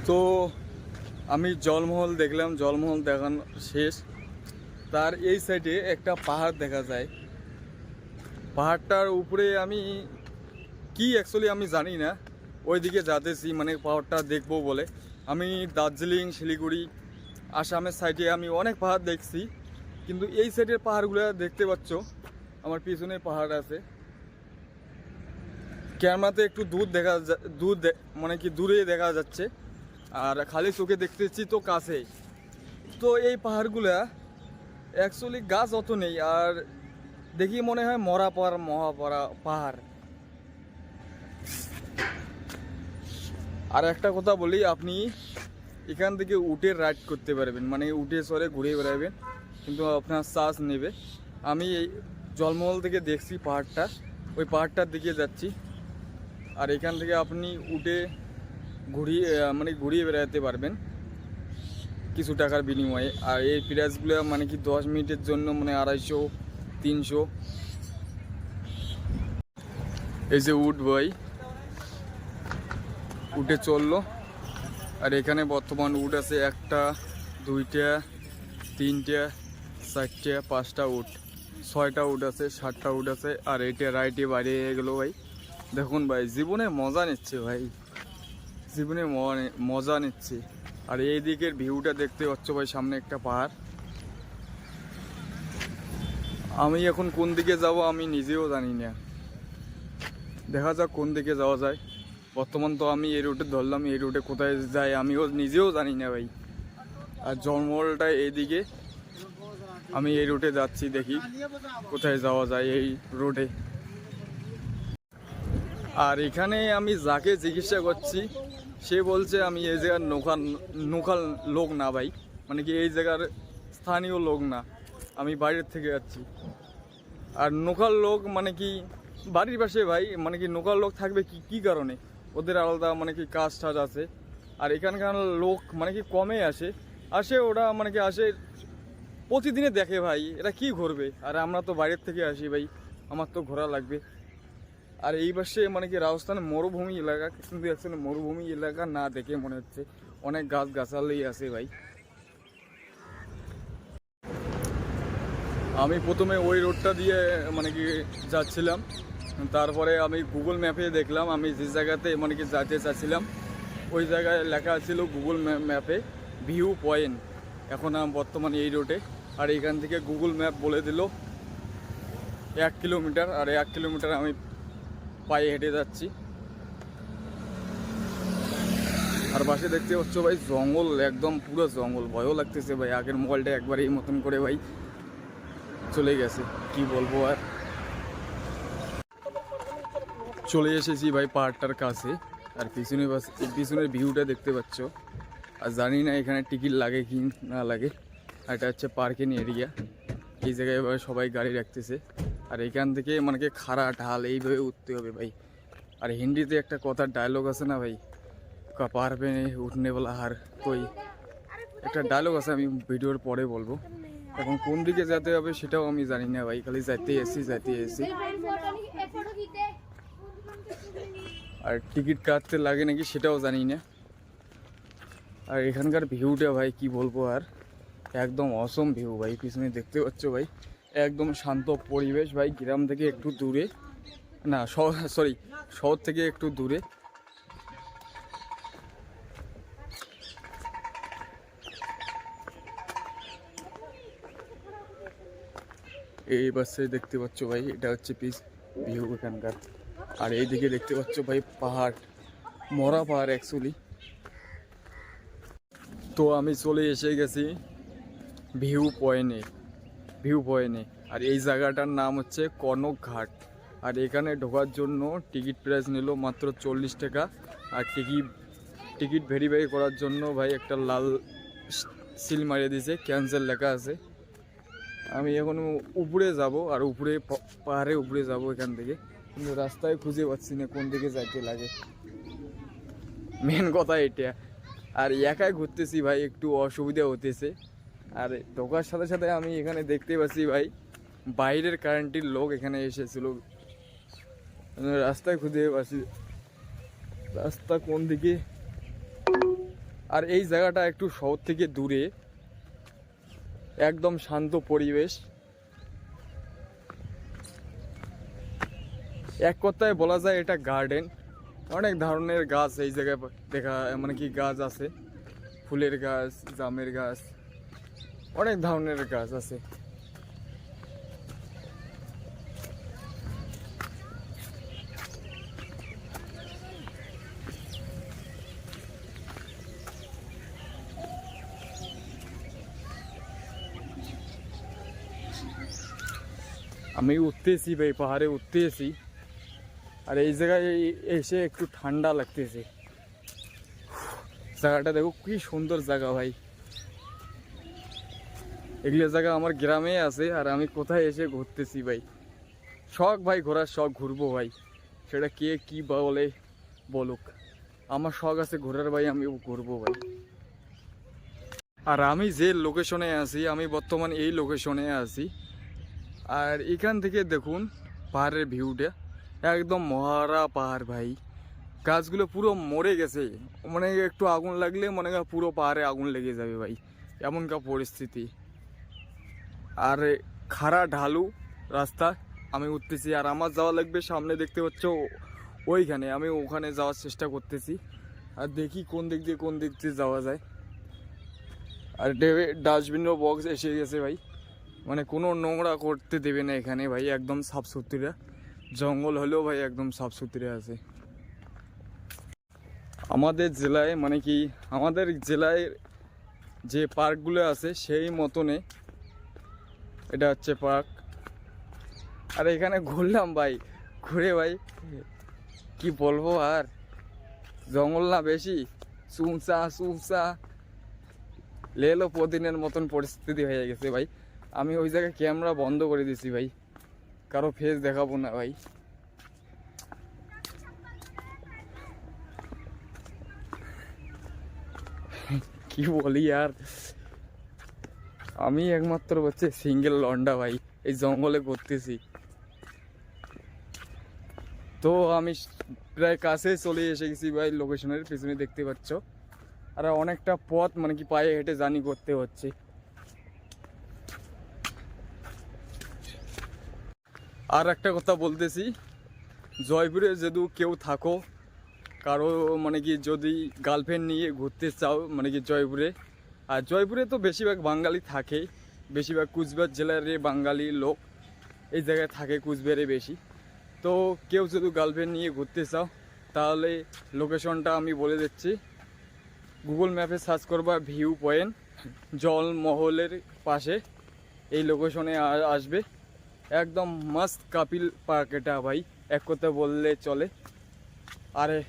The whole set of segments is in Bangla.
তো আমি জলমহল দেখলাম, জলমহল দেখানো শেষ। তার এই সাইডে একটা পাহাড় দেখা যায়। পাহাড়টার উপরে আমি কি অ্যাকচুয়ালি আমি জানি না, ওইদিকে যাতেছি মানে পাহাড়টা দেখবো বলে। আমি দার্জিলিং, শিলিগুড়ি, আসামের সাইডে আমি অনেক পাহাড় দেখছি, কিন্তু এই সাইডের পাহাড়গুলো দেখতে পাচ্ছ আমার পিছনে পাহাড় আছে। ক্যামেরাতে একটু মানে কি দূরে দেখা যাচ্ছে, আর খালি চোখে দেখতেছি তো কাছে। তো এই পাহাড়গুলা অ্যাকচুয়ালি গাছ অত নেই, আর দেখি মনে হয় মহাপরা পাহাড়। আর একটা কথা বলি, আপনি এখান থেকে উঠে রাইড করতে পারবেন, মানে উঠে সরে ঘুরে বেড়াবেন, কিন্তু আপনার চার্জ নেবে। আমি এই জলমহল থেকে দেখছি পাহাড়টা, ওই পাহাড়টার দিকে যাচ্ছি। আর এখান থেকে আপনি উঠে ঘুরিয়ে বেড়াতে পারবেন কিছু টাকার বিনিময়ে। আর এই প্রাইসগুলো মানে কি 10 মিনিটের জন্য মানে 250, 300। এই যে উঠে চললো। আর এখানে বর্তমান উট আছে 1টা, 2টা, 3টা, 4টা, 5টা উট, 6টা উট আছে, 7টা উট আছে। আর এটা রাইটে বাইরে গেলো ভাই। দেখুন ভাই, জীবনে মজা নিচ্ছে ভাই, জীবনে মজা নিচ্ছে। আর এই দিকের ভিউটা দেখতে পাচ্ছ ভাই, সামনে একটা পাহাড়। আমি এখন কোন দিকে যাব আমি নিজেও জানি না, দেখা যাক কোন দিকে যাওয়া যায়। বর্তমান তো আমি এই রুটে ধরলাম, এই রুটে কোথায় যাই আমিও নিজেও জানি না ভাই। আর জলমহলটা এইদিকে, আমি এই রুটে যাচ্ছি, দেখি কোথায় যাওয়া যায় এই রোডে। আর এখানে আমি যাকে চিকিৎসা করছি সে বলছে আমি এই জায়গার নোকাল লোক না ভাই, মানে কি এই জায়গার স্থানীয় লোক না, আমি বাইরের থেকে যাচ্ছি। আর নোকাল লোক মানে কি বাড়ির পাশে ভাই, মানে কি নোকাল লোক থাকবে কি কারণে, ওদের আলাদা মানে কি কাজ টাজ আছে। আর এখানকার লোক মানে কি কমে আসে ওরা মানে কি আসে প্রতিদিনে দেখে ভাই এরা কি ঘুরবে। আর আমরা তো বাইরের থেকে আসি ভাই, আমার তো ঘোরা লাগবে। আর এই পাশে মানে কি রাজস্থানের মরুভূমি এলাকা, কিন্তু অ্যাকচুয়ালি মরুভূমি এলাকা না দেখে মনে হচ্ছে অনেক গাছগাছালি আছে ভাই। আমি প্রথমে ওই রোডটা দিয়ে মানে কি যাচ্ছিলাম, তারপরে আমি গুগল ম্যাপে দেখলাম আমি যে জায়গাতে মানে কি যেতে চাচ্ছিলাম ওই জায়গায় লেখা ছিল গুগল ম্যাপে ভিউ পয়েন্ট। এখন আমি বর্তমানে এই রোডে, আর এখান থেকে গুগল ম্যাপ বলে দিল 1 কিলোমিটার, আর 1 কিলোমিটার আমি পায়ে হেঁটে যাচ্ছি। আর পাশে দেখতে পাচ্ছ ভাই জঙ্গল, একদম পুরো জঙ্গল, ভয়ও লাগতেছে ভাই। আগের মোবাইলটা একবার এই মতন করে ভাই চলে গেছে, কি বলবো। আর চলে এসেছি ভাই পাহাড়টার কাছে, আর পিছনের ভিউটা দেখতে পাচ্ছ। আর জানি না এখানে টিকিট লাগে কি না লাগে। আর এটা হচ্ছে পার্কিং এরিয়া, এই জায়গায় এবার সবাই গাড়ি রাখতেছে। আর এখান থেকে মানে কি খাড়া ঢাল এইভাবে উঠতে হবে ভাই। আর হিন্দিতে একটা কথার ডায়লগ আছে না ভাই, পাহাড় পে উঠনে বলা হার কই, একটা ডায়লগ আছে, আমি ভিডিওর পরে বলবো। এখন কোন দিকে যেতে হবে সেটাও আমি জানি না ভাই, খালি যাইতে এসেছি। আর টিকিট কাটতে লাগে নাকি সেটাও জানি না। আর এখানকার ভিউটা ভাই কি বলবো, আর একদম অসম ভিউ ভাই। পিছনে দেখতে পাচ্ছ ভাই, একদম শান্ত পরিবেশ ভাই, গ্রাম থেকে একটু দূরে, না শহর থেকে একটু দূরে। এই পাশে দেখতে পাচ্ছ ভাই, এটা হচ্ছে ভিউ এখানকার। আর এইদিকে দেখতে পাচ্ছ ভাই পাহাড়, মরা পাহাড় অ্যাকচুয়ালি। তো আমি চলে এসে গেছি ভিউ পয়েন্টে। আর এই জায়গাটার নাম হচ্ছে কনক ঘাট। আর এখানে ঢোকার জন্য টিকিট প্রাইস নিল মাত্র 40 টাকা। আর টিকিট ভেরিফাই করার জন্য ভাই একটা লাল সিল মারিয়ে দিয়েছে, ক্যান্সেল লেখা আছে। আমি এখন উপরে যাব, আর পাহাড়ের উপরে যাব এখান থেকে, কিন্তু রাস্তায় খুঁজে পাচ্ছি না কোন দিকে যাইতে লাগে, মেন কথা এটা। আর একাই ঘুরতেছি ভাই, একটু অসুবিধা হতেছে। আর ঢোকার সাথে সাথে আমি এখানে দেখতে পাচ্ছি ভাই বাইরের কারেন্টের লোক এখানে এসেছিল, রাস্তায় খুঁজে পাচ্ছি রাস্তা কোন দিকে। আর এই জায়গাটা একটু শহর থেকে দূরে, একদম শান্ত পরিবেশ। এক কথায় বলা যায় এটা গার্ডেন। অনেক ধরনের গাছ এই জায়গায় দেখা, মানে কি গাছ আছে, ফুলের গাছ, জামের গাছ, অনেক ধরনের গাছ আছে। আমি উঠতেছি ভাই, পাহাড়ে উঠতেছি, আর এই জায়গায় এসে একটু ঠান্ডা লাগতেছে। জায়গাটা দেখো কি সুন্দর জায়গা ভাই। এগুলো জায়গা আমার গ্রামে আছে, আর আমি কোথায় এসে ঘুরতেছি ভাই। শখ ভাই, ঘোরার শখ, ঘুরবো ভাই। সেটা কে কি বলে বলুক, আমার শখ আছে ঘোরার ভাই, আমি ঘুরবো ভাই। আর আমি যে লোকেশনে আছি, আমি বর্তমান এই লোকেশনে আছি। আর এখান থেকে দেখুন পাহাড়ের ভিউটা, একদম মহারা পাহাড় ভাই। গাছগুলো পুরো মরে গেছে, মানে একটু আগুন লাগলে মনে হয় পুরো পাহাড়ে আগুন লেগে যাবে ভাই, এমনকার পরিস্থিতি। আর খাড়া ঢালু রাস্তা, আমি উঠতেছি, আর আমার যাওয়া লাগবে সামনে, দেখতে পাচ্ছ ওইখানে। আমি ওখানে যাওয়ার চেষ্টা করতেছি, আর দেখি কোন দিক দিয়ে যাওয়া যায়। আর ডাস্টবিনও বক্স এসে গেছে ভাই, মানে কোনো নোংরা করতে দেবে না এখানে ভাই, একদম সাফ সুতরা। জঙ্গল হলেও ভাই একদম সাফ সুতরা আছে আমাদের জেলায়। মানে কি আমাদের জেলায় যে পার্কগুলো আছে সেই মতনে এটা হচ্ছে পার্ক। আর এখানে ঘুরলাম ভাই, ঘুরে ভাই কি বলবো, আর জঙ্গল না বেশি, সুমসা লেলো প্রতিদিনের মতন পরিস্থিতি হয়ে গেছে ভাই। আমি ওই জায়গায় ক্যামেরা বন্ধ করে দিছি ভাই, কারো ফেস দেখাবো না ভাই। কি বলি আর, আমি একমাত্র হচ্ছে সিঙ্গেল লন্ডা ভাই, এই জঙ্গলে করতেছি। তো আমি প্রায় কাছে চলে এসে গেছি ভাই, লোকেশনের পিছনে দেখতে পাচ্ছ। আর অনেকটা পথ মানে কি পায়ে হেঁটে জার্নি করতে হচ্ছে। আর একটা কথা বলতেছি, জয়পুরে যদি কেউ থাকো, কারো মানে কি যদি গার্লফ্রেন্ড নিয়ে ঘুরতে চাও মানে কি জয়পুরে, আর জয়পুরে তো বেশিরভাগ বাঙালি থাকে, বেশিরভাগ কুচবিহার জেলার বাঙালি লোক এই জায়গায় থাকে, কুচবিহারে বেশি। তো কেউ যদি গার্লফ্রেন্ড নিয়ে ঘুরতে চাও, তাহলে লোকেশনটা আমি বলে দিচ্ছি। গুগল ম্যাপে সার্চ করবা ভিউ পয়েন্ট, জলমহলের পাশে এই লোকেশনে আসবে। একদম মাস্ট কাপিল পার্ক এটা ভাই, এক কথা বললে চলে। আরে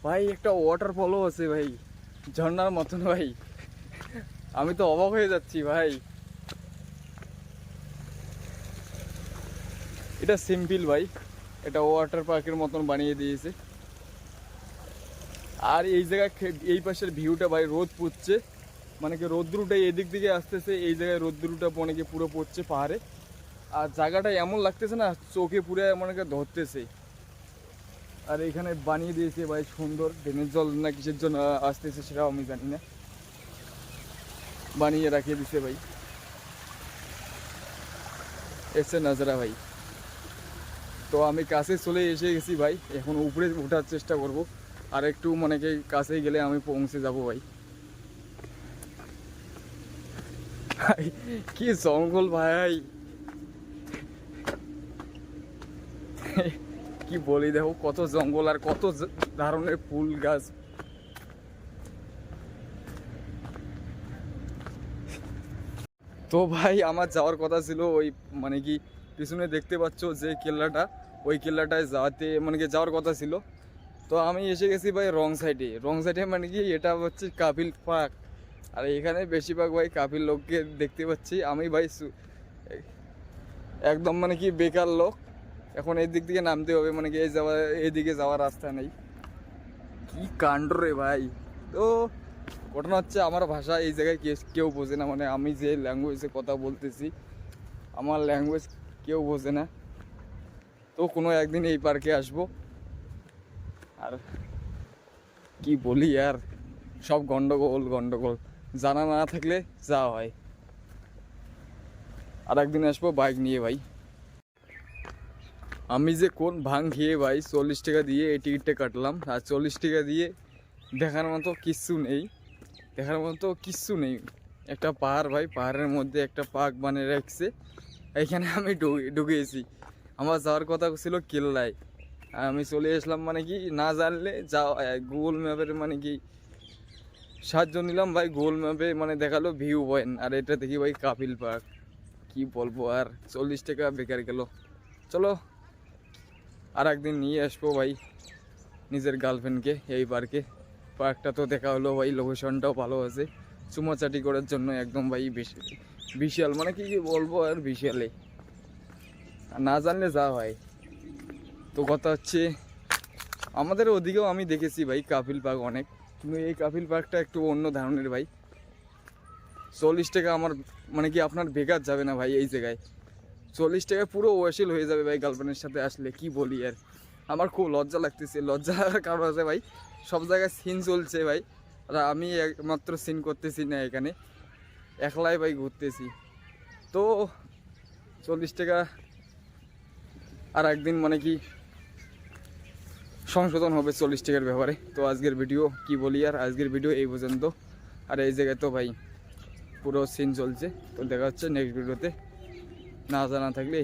ভাই একটা ওয়াটারফলও আছে ভাই, ঝর্ণার মতন ভাই, আমি তো অবাক হয়ে যাচ্ছি ভাই। এটা সিম্পল ভাই, এটা ওয়াটার পার্কের মতন বানিয়ে দিয়েছে। আর এই জায়গায় এই পাশের ভিউটা ভাই, রোদ পড়ছে, মানে কি রোদ্রুটা এদিক দিকে আসতেছে, এই জায়গায় রোদ্রুটা মনে কি পুরো পড়ছে পাহাড়ে। আর জায়গাটা এমন লাগতেছে না, চোখে পুরো মনে কি ধরতেছে। আর এখানে বানিয়ে দিয়েছে ভাই সুন্দর, ড্রেনের জল না কিসের জন্য আসতেছে সেটাও আমি জানি না, বানিয়ে রাখিয়ে দিছে ভাই। এসে নজরা ভাই। তো আমি কাছে চলে এসে গেছি ভাই, এখন উপরে ওঠার চেষ্টা করব। আর একটু মানে কি কাছে গেলে আমি পৌঁছে যাব ভাই। কি জঙ্গল ভাই, কি বলি, দেখো কত জঙ্গল আর কত ধরনের ফুল গাছ। তো ভাই আমার যাওয়ার কথা ছিল ওই মানে কি পিছনে দেখতে পাচ্ছ যে কেল্লাটা, ওই কেল্লাটায় মানে কি যাওয়ার কথা ছিল। তো আমি এসে গেছি ভাই রং সাইডে, মানে কি এটা হচ্ছে কাপিল পার্ক। আর এখানে বেশিরভাগ ভাই কাপিল লোককে দেখতে পাচ্ছি। আমি ভাই একদম মানে কি বেকার লোক, এখন এই দিক থেকে নামতে হবে, মানে কি এইদিকে যাওয়ার রাস্তা নেই। কি কাণ্ড রে ভাই। তো ঘটনা হচ্ছে আমার ভাষা এই জায়গায় কেউ বোঝে না, মানে আমি যে ল্যাঙ্গুয়েজে কথা বলতেছি আমার ল্যাঙ্গুয়েজ কেউ বোঝে না। তো কোনো একদিন এই পার্কে আসবো। আর কি বলি আর, সব গন্ডগোল গন্ডগোল, জানা না থাকলে যা হয়। আর একদিন আসবো বাইক নিয়ে ভাই। আমি যে কোন ভাং খেয়ে ভাই 40 টাকা দিয়ে এই টিকিটটা কাটলাম, আর 40 টাকা দিয়ে দেখার মতো কিচ্ছু নেই, দেখার মতো কিচ্ছু নেই। একটা পাহাড় ভাই, পাহাড়ের মধ্যে একটা পার্ক বানিয়ে রাখছে, এইখানে আমি ঢুকেছি। আমার যাওয়ার কথা ছিল কেল্লায়, আর আমি চলে আসলাম। মানে কি না জানলে যাওয়া, গুগল ম্যাপের মানে কি সাহায্য নিলাম ভাই। গুগল ম্যাপে মানে দেখালো ভিউ পয়েন্ট, আর এটা দেখি ভাই কাপিল পার্ক। কি বলবো আর, 40 টাকা বেকার গেল। চলো আর একদিন নিয়ে আসবো ভাই নিজের গার্লফ্রেন্ডকে এই পার্কে। পার্কটা তো দেখা হলো ভাই, লোকেশনটাও ভালো আছে, চুমাচাটি করার জন্য একদম ভাই বিশাল, মানে কি বলবো আর, বিশালে। আর না জানলে যা হয়। তো কথা হচ্ছে আমাদের ওদিকেও আমি দেখেছি ভাই কাপিল পার্ক অনেক, কিন্তু এই কাপিল পার্কটা একটু অন্য ধরনের ভাই। 40 টাকা আমার মানে কি আপনার বেকার যাবে না ভাই এই জায়গায়। 40 টাকা পুরো ওয়াসিল হয়ে যাবে ভাই গার্লফ্রেন্ডের সাথে আসলে। কি বলি আর, আমার খুব লজ্জা লাগতেছে। লজ্জার কারণ আছে ভাই, সব জায়গায় সিন চলছে ভাই, আর আমি একমাত্র সিন করতেছি না এখানে, একলাই ভাই ঘুরতেছি। তো 40 টাকা আর একদিন মানে কি সংশোধন হবে 40 টাকার ব্যাপারে। তো আজকের ভিডিও কি বলি আর, আজকের ভিডিও এই পর্যন্ত। আর এই জায়গায় তো ভাই পুরো সিন চলছে। তো দেখা হচ্ছে নেক্সট ভিডিওতে। না জানা থাকলে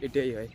এটাই হয়।